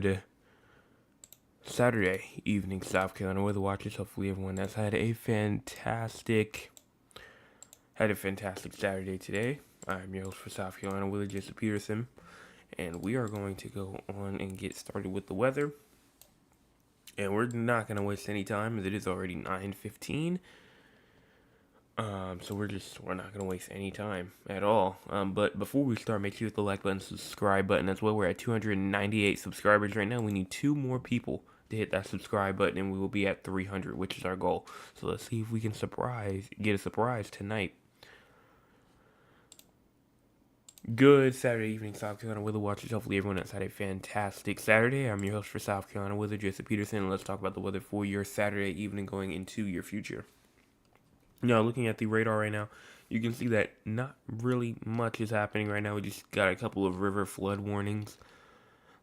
Good Saturday evening, South Carolina weather watchers. Hopefully, everyone has had a fantastic Saturday today. I'm your host for South Carolina, Willie Jesse Peterson, and we are going to go on and get started with the weather. And we're not going to waste any time, as it is already 9:15. So we're not gonna waste any time at all. But before we start, make sure you hit the like button, subscribe button as well. We're at 298 subscribers right now. We need 2 more people to hit that subscribe button, and we will be at 300, which is our goal. So let's see if we can get a surprise tonight. Good Saturday evening, South Carolina weather watchers. Hopefully everyone has had a fantastic Saturday. I'm your host for South Carolina weather, Jesse Peterson, and let's talk about the weather for your Saturday evening going into your future. Now, looking at the radar right now, you can see that not really much is happening right now. We just got a couple of river flood warnings.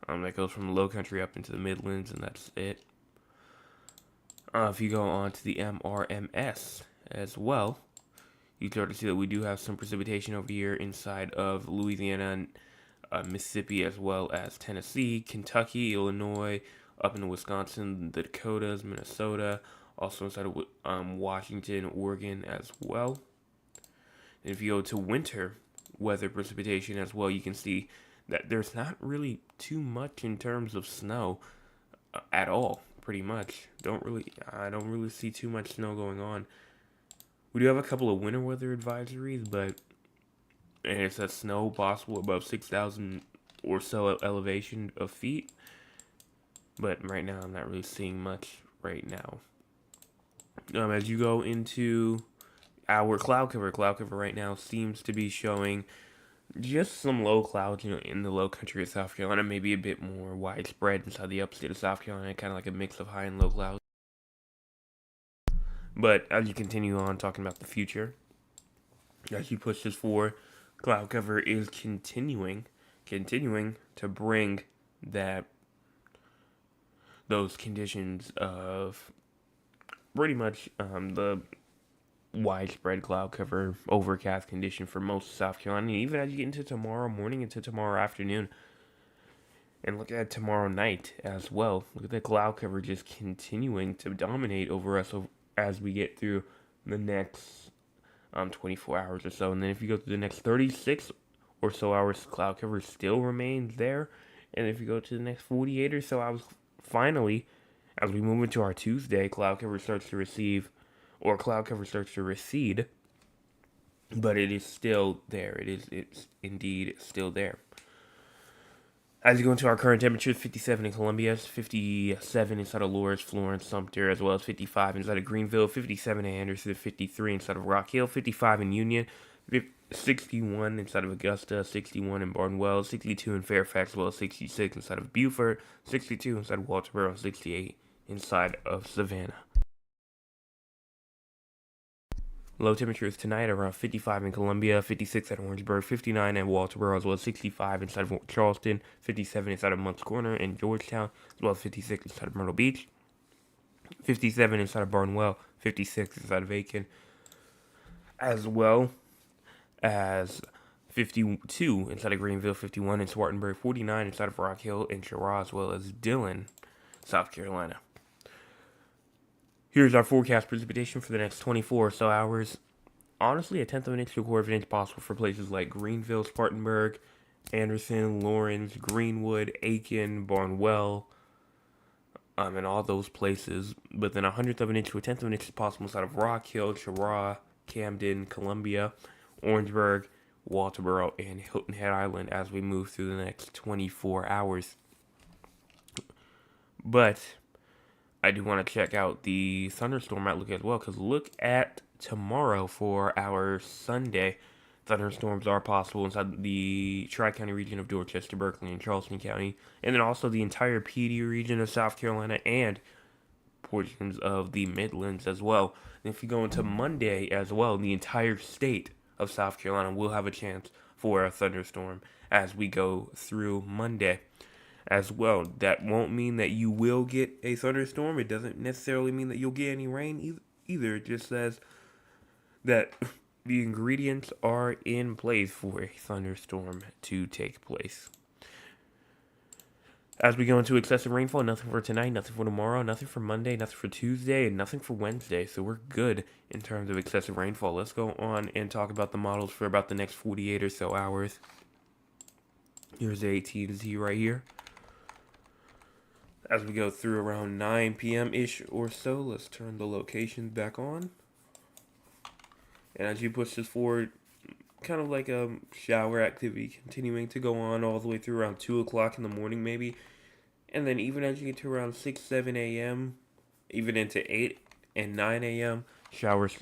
That goes from the low country up into the Midlands, and that's it. If you go on to the MRMS as well, you start to see that we do have some precipitation over here inside of Louisiana and Mississippi, as well as Tennessee, Kentucky, Illinois, up into Wisconsin, the Dakotas, Minnesota, also inside of Washington, Oregon as well. And if you go to winter weather precipitation as well, you can see that there's not really too much in terms of snow at all, pretty much. I don't really see too much snow going on. We do have a couple of winter weather advisories, and it says snow possible above 6,000 or so elevation of feet. But right now, I'm not really seeing much right now. As you go into our cloud cover right now seems to be showing just some low clouds, in the low country of South Carolina, maybe a bit more widespread inside the upstate of South Carolina, kind of like a mix of high and low clouds. But as you continue on talking about the future, as you push this forward, cloud cover is continuing to bring those conditions of pretty much the widespread cloud cover, overcast condition for most of South Carolina, even as you get into tomorrow morning, into tomorrow afternoon, and look at tomorrow night as well. Look at the cloud cover just continuing to dominate over us as we get through the next 24 hours or so. And then if you go through the next 36 or so hours, cloud cover still remains there. And if you go to the next 48 or so hours, finally, as we move into our Tuesday, cloud cover starts to recede, but it is still there. It's indeed still there. As you go into our current temperatures, 57 in Columbia, 57 inside of Loris, Florence, Sumter, as well as 55 inside of Greenville, 57 in Anderson, 53 inside of Rock Hill, 55 in Union, 61 inside of Augusta, 61 in Barnwell, 62 in Fairfax, as well as 66 inside of Beaufort, 62 inside of Walterboro, 68 inside of Savannah. Low temperatures tonight around 55 in Columbia, 56 at Orangeburg, 59 at Walterboro, as well as 65 inside of Charleston, 57 inside of Moncks Corner and Georgetown, as well as 56 inside of Myrtle Beach, 57 inside of Barnwell, 56 inside of Aiken, as well as 52 inside of Greenville, 51 in Swartenburg, 49 inside of Rock Hill and Cheraw, as well as Dillon, South Carolina. Here's our forecast precipitation for the next 24 or so hours. Honestly, 1/10 of an inch to 1/4 of an inch possible for places like Greenville, Spartanburg, Anderson, Lawrence, Greenwood, Aiken, Barnwell, and all those places. But then 1/100 of an inch to 1/10 of an inch is possible inside of Rock Hill, Cheraw, Camden, Columbia, Orangeburg, Walterboro, and Hilton Head Island as we move through the next 24 hours. But I do want to check out the thunderstorm outlook as well, because look at tomorrow for our Sunday. Thunderstorms are possible inside the Tri-County region of Dorchester, Berkeley, and Charleston County, and then also the entire PD region of South Carolina and portions of the Midlands as well. And if you go into Monday as well, the entire state of South Carolina will have a chance for a thunderstorm as we go through Monday as well. That won't mean that you will get a thunderstorm. It doesn't necessarily mean that you'll get any rain either. It just says that the ingredients are in place for a thunderstorm to take place. As we go into excessive rainfall, nothing for tonight, nothing for tomorrow, nothing for Monday, nothing for Tuesday, and nothing for Wednesday. So we're good in terms of excessive rainfall. Let's go on and talk about the models for about the next 48 or so hours. Here's the AT&T right here. As we go through around 9 p.m.-ish or so, let's turn the locations back on. And as you push this forward, kind of like a shower activity continuing to go on all the way through around 2 o'clock in the morning maybe. And then even as you get to around 6, 7 a.m., even into 8 and 9 a.m., showers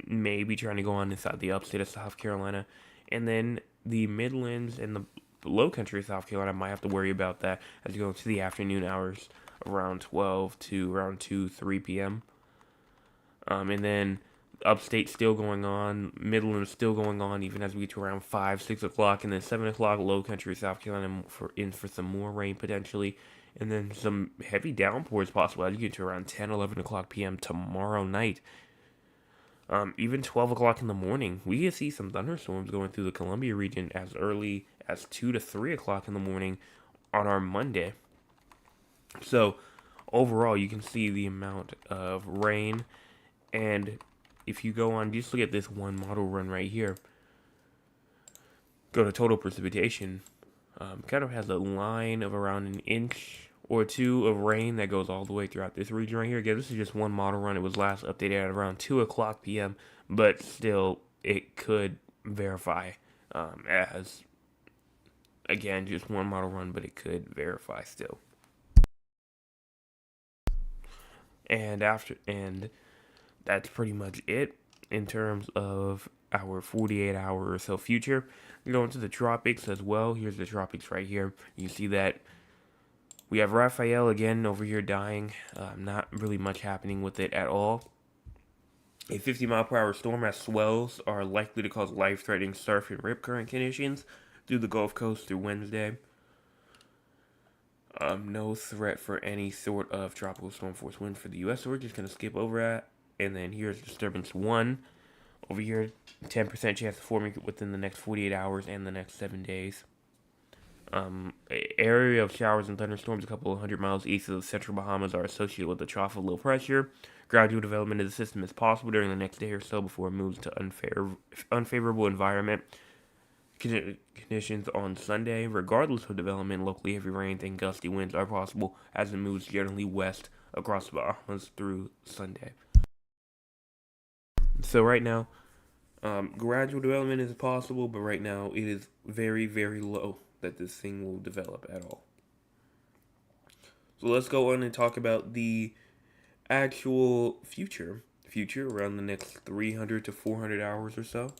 may be trying to go on inside the upstate of South Carolina. And then the Midlands and the low country of South Carolina might have to worry about that as you go into the afternoon hours around 12 to around 2, 3 p.m. And then upstate still going on, Midland still going on, even as we get to around 5, 6 o'clock, and then 7 o'clock, low country South Carolina for some more rain potentially, and then some heavy downpours possible as you get to around 10, 11 o'clock p.m. tomorrow night. Even 12 o'clock in the morning, we can see some thunderstorms going through the Columbia region as early as 2 to 3 o'clock in the morning on our Monday. So, overall, you can see the amount of rain, and if you go on, just look at this one model run right here, go to total precipitation, kind of has a line of around an inch or two of rain that goes all the way throughout this region right here. Again, this is just one model run. It was last updated at around 2 o'clock p.m., but still, it could verify as, again, just one model run, but it could verify still. And that's pretty much it in terms of our 48 hour or so future. We go into the tropics as well. Here's the tropics right here. You see that we have Raphael again over here dying. Not really much happening with it at all. A 50-mile-per-hour storm as swells are likely to cause life-threatening surf and rip current conditions through the Gulf Coast through Wednesday. No threat for any sort of tropical storm force wind for the U.S., so we're just going to skip over that. And then here's disturbance 1. Over here, 10% chance of forming within the next 48 hours and the next 7 days. Area of showers and thunderstorms a couple of 100 miles east of the central Bahamas are associated with a trough of low pressure. Gradual development of the system is possible during the next day or so before it moves to unfavorable environment conditions on Sunday. Regardless of development, locally heavy rains and gusty winds are possible as it moves generally west across the Bahamas through Sunday. So right now, gradual development is possible, but right now it is very, very low that this thing will develop at all. So let's go on and talk about the actual future around the next 300 to 400 hours or so.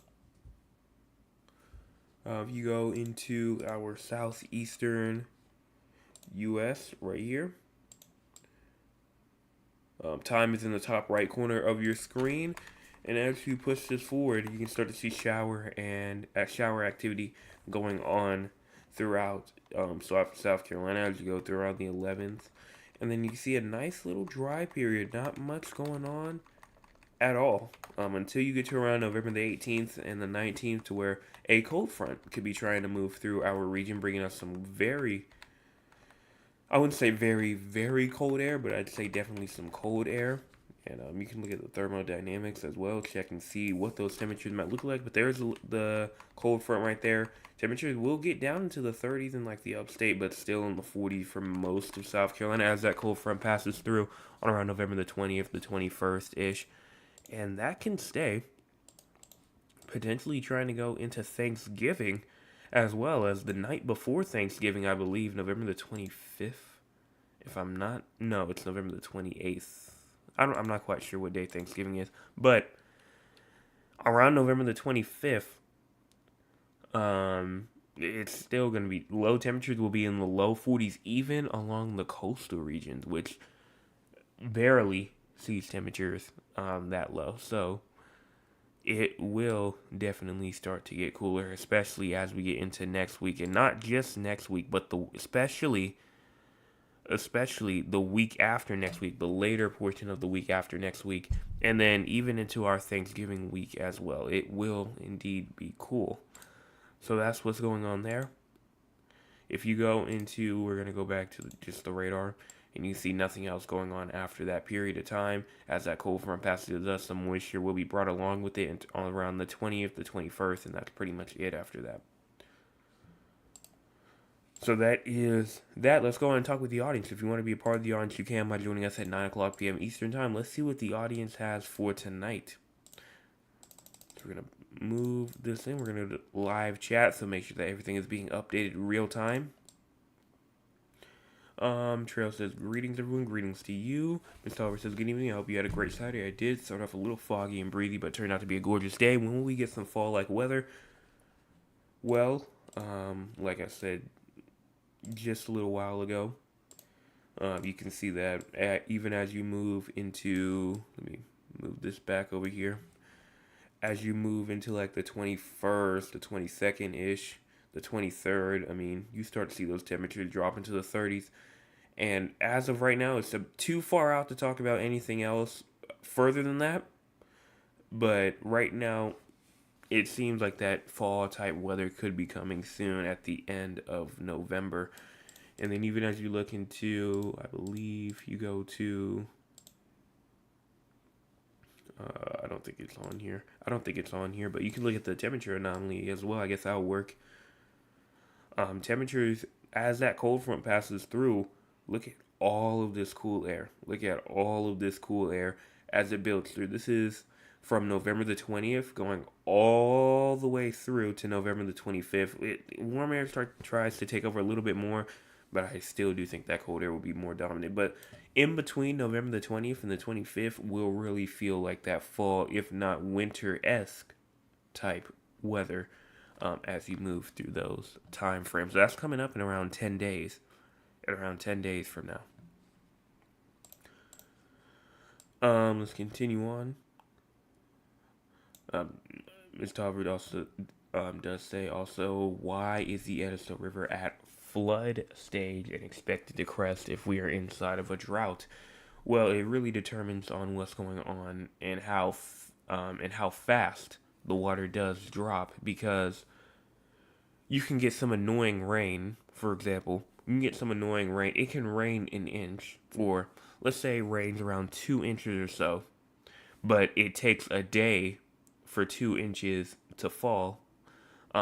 If you go into our southeastern U.S. right here, time is in the top right corner of your screen, and as you push this forward, you can start to see shower activity going on throughout South Carolina as you go throughout the 11th. And then you see a nice little dry period, not much going on at all until you get to around November the 18th and the 19th, to where a cold front could be trying to move through our region, bringing us some I wouldn't say very, very cold air, but I'd say definitely some cold air. And you can look at the thermodynamics as well, check and see what those temperatures might look like. But there's the cold front right there. Temperatures will get down into the 30s in like the upstate, but still in the 40s for most of South Carolina as that cold front passes through on around November the 20th, the 21st-ish. And that can stay, potentially trying to go into Thanksgiving, as well as the night before Thanksgiving, I believe, November the 25th. If I'm not, no, it's November the 28th. I'm not quite sure what day Thanksgiving is, but around November the 25th, it's still going to be low temperatures will be in the low 40s, even along the coastal regions, which barely sees temperatures that low. So it will definitely start to get cooler, especially as we get into next week, and not just next week, but especially the week after next week, the later portion of the week after next week, and then even into our Thanksgiving week as well. It will indeed be cool. So that's what's going on there. If you go into, we're going to go back to just the radar, and you see nothing else going on after that period of time. As that cold front passes us, some moisture will be brought along with it around the 20th, the 21st, and that's pretty much it after that. So that is that. Let's go on and talk with the audience. If you want to be a part of the audience, you can by joining us at 9 o'clock p.m. Eastern Time. Let's see what the audience has for tonight. So we're going to move this in. We're going to do live chat, so make sure that everything is being updated real time. Trail says, greetings everyone, greetings to you. Mr. Oliver says, good evening, I hope you had a great Saturday. I did. Start off a little foggy and breezy, but turned out to be a gorgeous day. When will we get some fall-like weather? Well, like I said just a little while ago, you can see that even as you move into, let me move this back over here, as you move into like the 21st, the 22nd-ish, the 23rd, I mean, you start to see those temperatures drop into the 30s. And as of right now, it's too far out to talk about anything else further than that. But right now, it seems like that fall type weather could be coming soon at the end of November. And then even as you look into, I believe you go to, I don't think it's on here. I don't think it's on here, but you can look at the temperature anomaly as well. I guess that'll work. Temperatures, as that cold front passes through, look at all of this cool air. Look at all of this cool air as it builds through. This is from November the 20th going all the way through to November the 25th. Warm air tries to take over a little bit more, but I still do think that cold air will be more dominant. But in between November the 20th and the 25th, we'll really feel like that fall, if not winter-esque type weather as you move through those time frames. So that's coming up in around 10 days. Around 10 days from now. Let's continue on. Ms. Talbert also does say also, why is the Edisto River at flood stage and expected to crest if we are inside of a drought? Well, it really determines on what's going on and how fast the water does drop, because you can get some annoying rain, for example. You can get some annoying rain. It can rain an inch, or let's say it rains around 2 inches or so, but it takes a day for 2 inches to fall,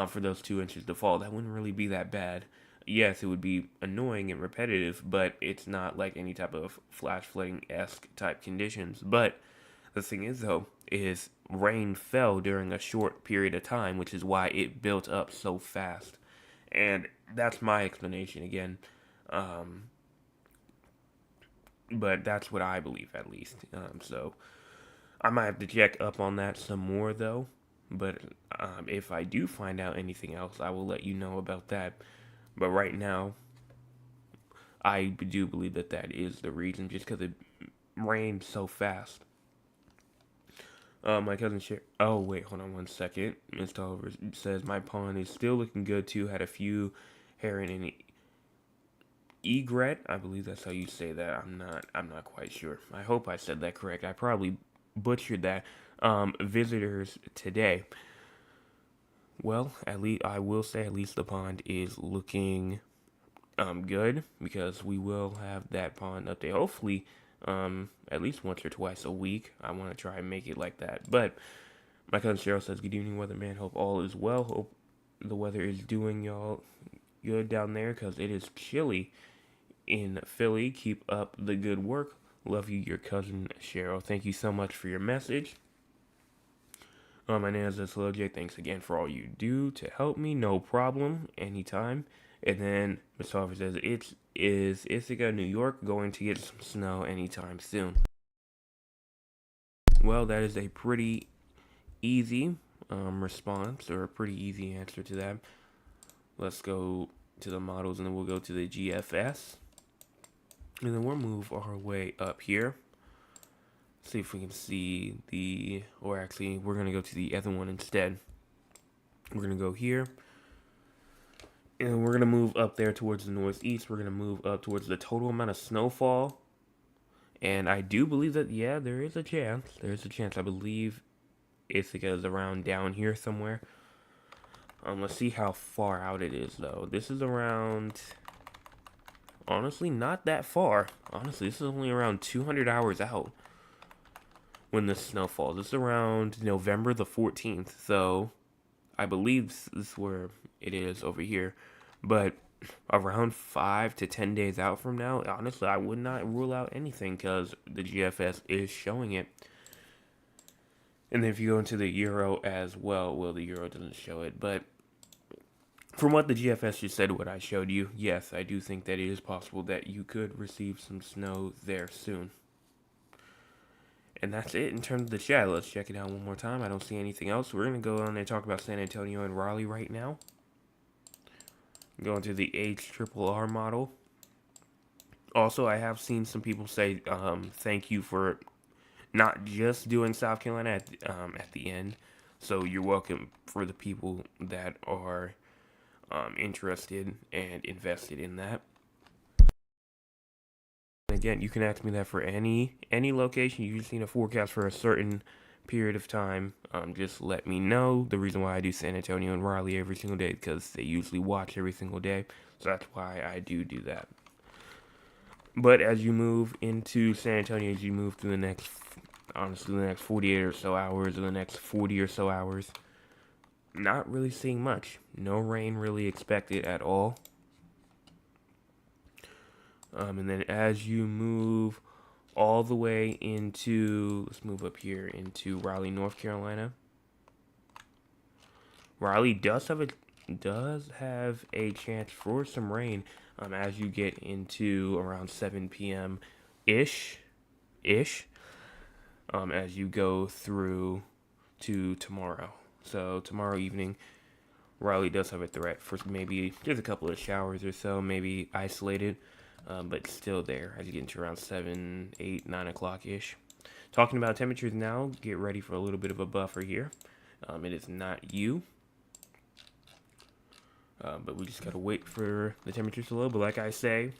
for those 2 inches to fall. That wouldn't really be that bad. Yes, it would be annoying and repetitive, but it's not like any type of flash flooding-esque type conditions. But the thing is, though, is rain fell during a short period of time, which is why it built up so fast. And that's my explanation again. But that's what I believe, at least. So I might have to check up on that some more, though. But if I do find out anything else, I will let you know about that. But right now, I do believe that that is the reason, just because it rained so fast. My cousin oh wait, hold on one second. Mr. Oliver says my pond is still looking good too. Had a few herring and egret. I believe that's how you say that. I'm not quite sure. I hope I said that correct. I probably butchered that. Visitors today. Well, at least I will say at least the pond is looking good, because we will have that pond update. Hopefully at least once or twice a week. I want to try and make it like that. But my cousin Cheryl says, good evening, weatherman. Hope all is well. Hope the weather is doing y'all good down there, because it is chilly in Philly. Keep up the good work. Love you, your cousin Cheryl. Thank you so much for your message. My name is Slow J. Thanks again for all you do to help me. No problem. Anytime. And then Ms. Harper says, is Ithaca, New York, going to get some snow anytime soon? Well, that is a pretty easy response, or a pretty easy answer to that. Let's go to the models, and then we'll go to the GFS. And then we'll move our way up here. See if we can see or actually, we're going to go to the other one instead. We're going to go here. And we're going to move up there towards the northeast. We're going to move up towards the total amount of snowfall. And I do believe that, yeah, there is a chance. There's a chance. I believe Ithaca is around down here somewhere. Let's see how far out it is, though. This is around, honestly, not that far. Honestly, this is only around 200 hours out when the snow falls. This is around November the 14th, so I believe this is where it is over here. But around 5 to 10 days out from now, honestly, I would not rule out anything because the GFS is showing it. And then if you go into the Euro as well, the Euro doesn't show it, but from what the GFS just said, what I showed you, yes, I do think that it is possible that you could receive some snow there soon. And that's it in terms of the chat. Let's check it out one more time. I don't see anything else. We're going to go on and talk about San Antonio and Raleigh right now. Go into the HRRR model. Also, I have seen some people say thank you for not just doing South Carolina at the end. So you're welcome for the people that are interested and invested in that. Again, you can ask me that for any location. You just need a forecast for a certain period of time. Just let me know. The reason why I do San Antonio and Raleigh every single day because they usually watch every single day. So that's why I do that. But as you move into San Antonio, as you move through the next 48 or so hours or the next 40 or so hours, not really seeing much. No rain really expected at all. And then as you move all the way into, let's move up here into Raleigh, North Carolina. Raleigh does have a chance for some rain as you get into around 7 p.m. ish, as you go through to tomorrow. So tomorrow evening, Raleigh does have a threat for maybe just a couple of showers or so, maybe isolated, but still there as you get into around 7, 8, 9 o'clock-ish. Talking about temperatures now, get ready for a little bit of a buffer here. It is not you, but we just got to wait for the temperatures to low. But like I say,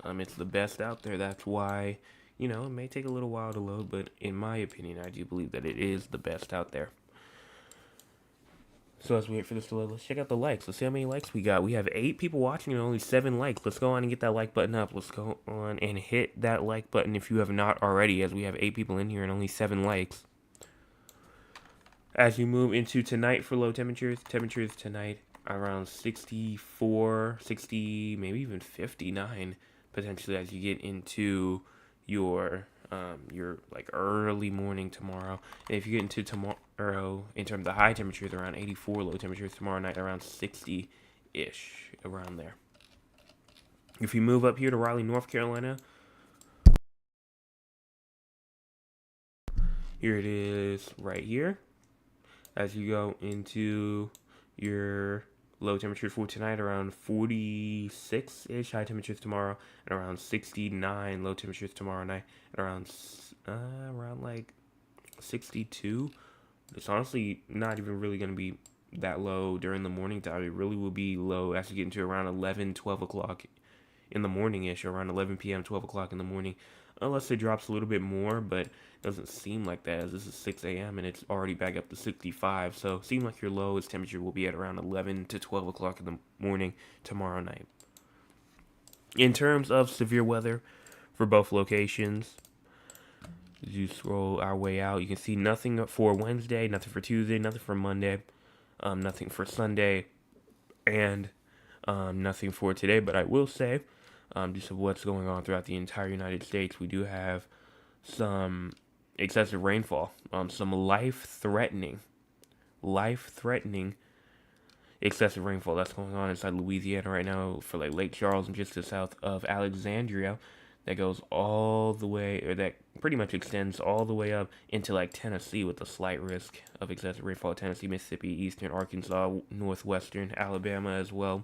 it's the best out there. That's why, it may take a little while to load, but in my opinion, I do believe that it is the best out there. So as we wait for this to load, let's check out the likes. Let's see how many likes we got. We have 8 people watching and only 7 likes. Let's go on and get that like button up. Let's go on and hit that like button if you have not already, as we have 8 people in here and only 7 likes. As you move into tonight for low temperatures tonight around 64, 60, maybe even 59 potentially as you get into your like early morning tomorrow. And if you get into tomorrow, in terms of the high temperatures, around 84, low temperatures tomorrow night around 60-ish, around there. If you move up here to Raleigh, North Carolina, here it is right here. As you go into your low temperatures for tonight, around 46-ish, high temperatures tomorrow, and around 69 low temperatures tomorrow night, and around like 62. It's honestly not even really going to be that low during the morning time. It really will be low as you get into around 11, 12 o'clock in the morning-ish, around 11 p.m., 12 o'clock in the morning, unless it drops a little bit more, but it doesn't seem like that, as this is 6 a.m. and it's already back up to 65, so it seems like your lowest temperature will be at around 11 to 12 o'clock in the morning tomorrow night. In terms of severe weather for both locations, as you scroll our way out, you can see nothing for Wednesday, nothing for Tuesday, nothing for Monday, nothing for Sunday, and nothing for today, but I will say, just of what's going on throughout the entire United States, we do have some excessive rainfall, some life-threatening excessive rainfall that's going on inside Louisiana right now for like Lake Charles and just to the south of Alexandria. That goes all the way, or that pretty much extends all the way up into like Tennessee with a slight risk of excessive rainfall. Tennessee, Mississippi, eastern Arkansas, northwestern Alabama as well.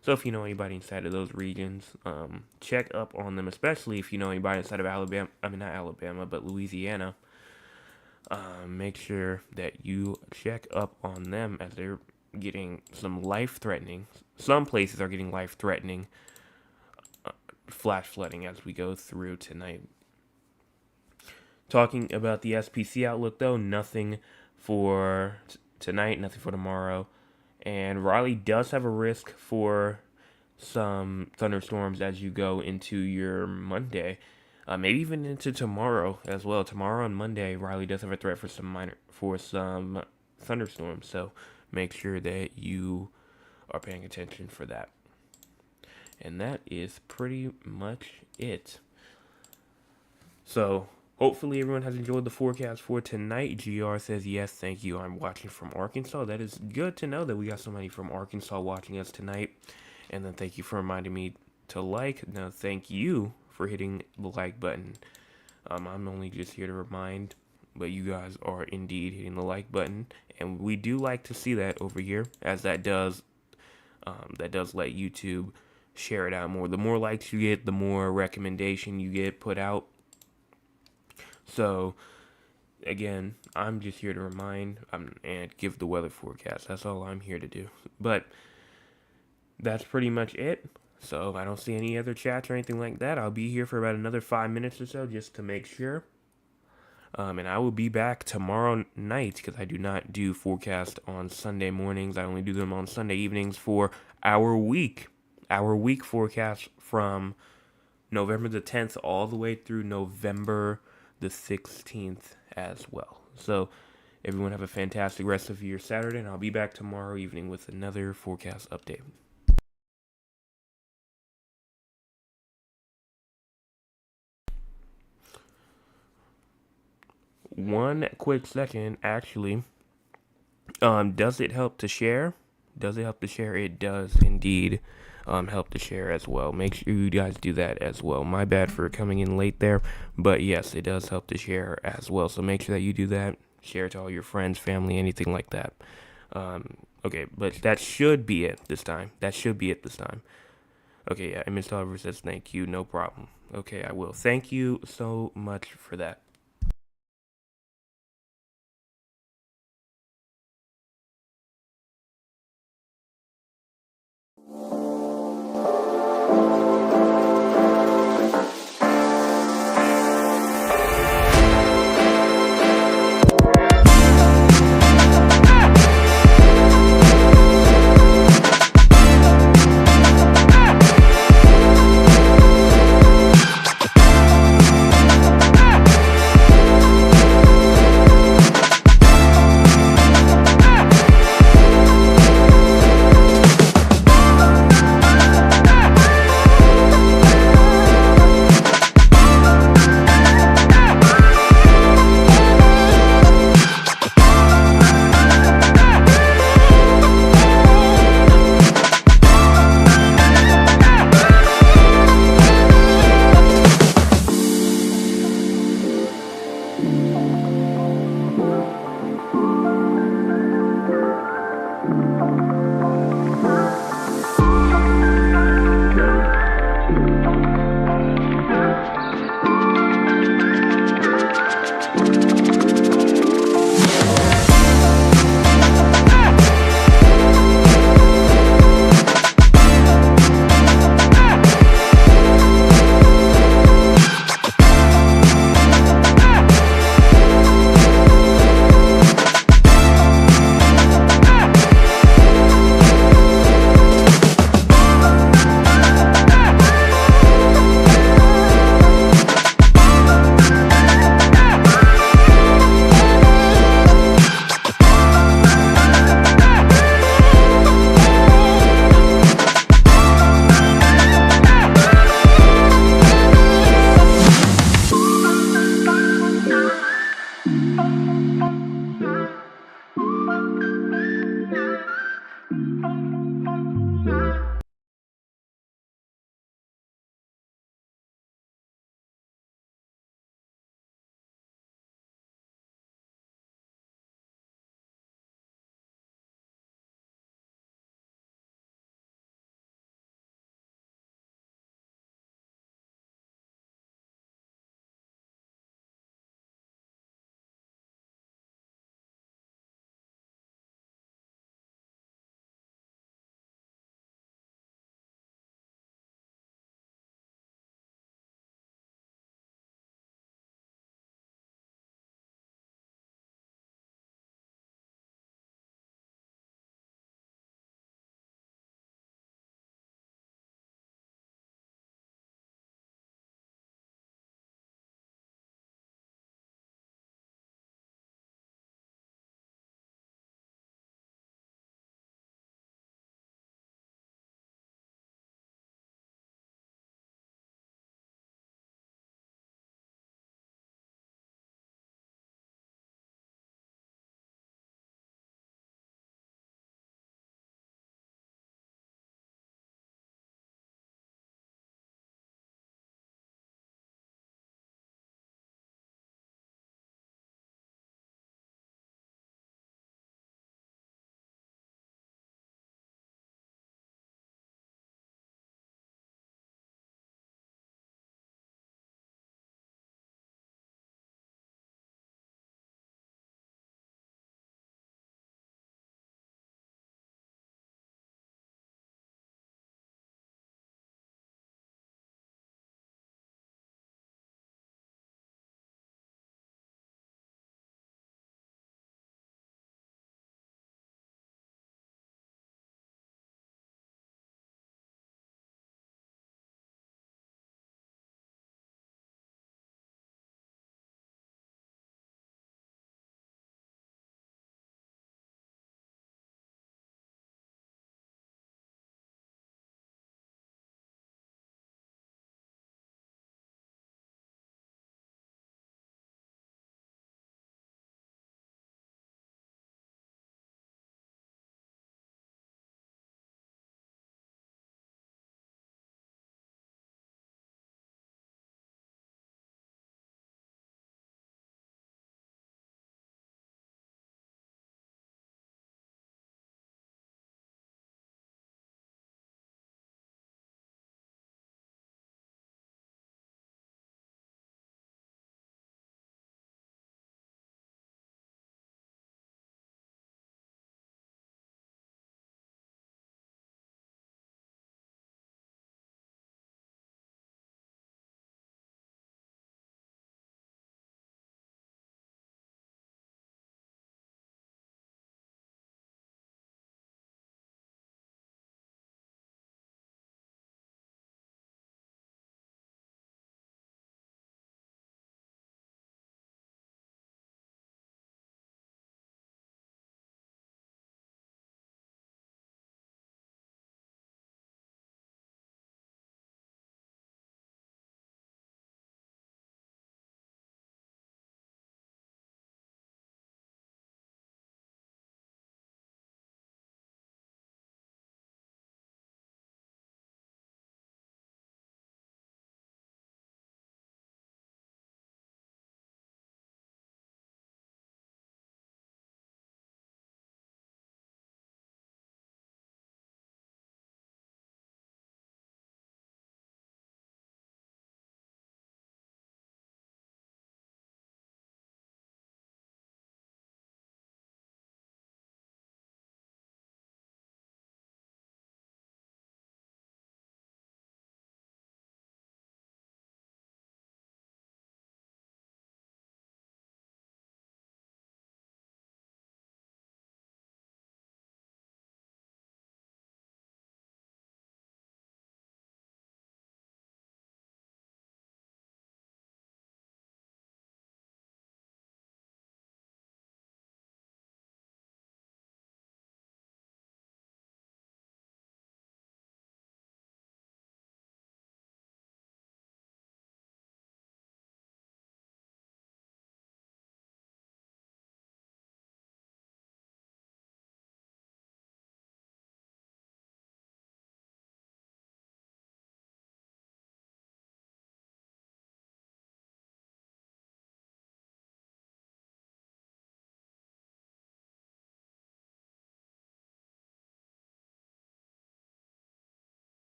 So if you know anybody inside of those regions, check up on them, especially if you know anybody inside of Alabama, not Alabama, but Louisiana. Make sure that you check up on them as they're getting some life-threatening, some places are getting life-threatening flash flooding as we go through tonight. Talking about the SPC outlook, though, nothing for tonight, nothing for tomorrow, And Raleigh does have a risk for some thunderstorms as you go into your Monday, maybe even into tomorrow as well. Tomorrow on Monday, Raleigh does have a threat for some thunderstorms. So make sure that you are paying attention for that. And that is pretty much it. So hopefully everyone has enjoyed the forecast for tonight. GR says yes, thank you. I'm watching from Arkansas. That is good to know that we got somebody from Arkansas watching us tonight. And then thank you for reminding me to like. Now thank you for hitting the like button. I'm only just here to remind, but you guys are indeed hitting the like button, and we do like to see that over here, as that does let YouTube share it out more. The more likes you get, the more recommendation you get put out. So again, I'm just here to remind and give the weather forecast. That's all I'm here to do. But that's pretty much it. So I don't see any other chats or anything like that. I'll be here for about another 5 minutes or so just to make sure. And I will be back tomorrow night because I do not do forecast on Sunday mornings. I only do them on Sunday evenings for our week forecast from November the 10th all the way through November the 16th as well. So everyone have a fantastic rest of your Saturday, and I'll be back tomorrow evening with another forecast update. One quick second, actually. Does it help to share? Does it help to share? It does indeed help to share as well. Make sure you guys do that as well. My bad for coming in late there, but yes, it does help to share as well. So make sure that you do that. Share it to all your friends, family, anything like that. Okay, but that should be it this time. Okay, yeah, Mr. Oliver says thank you, no problem. Okay, I will. Thank you so much for that.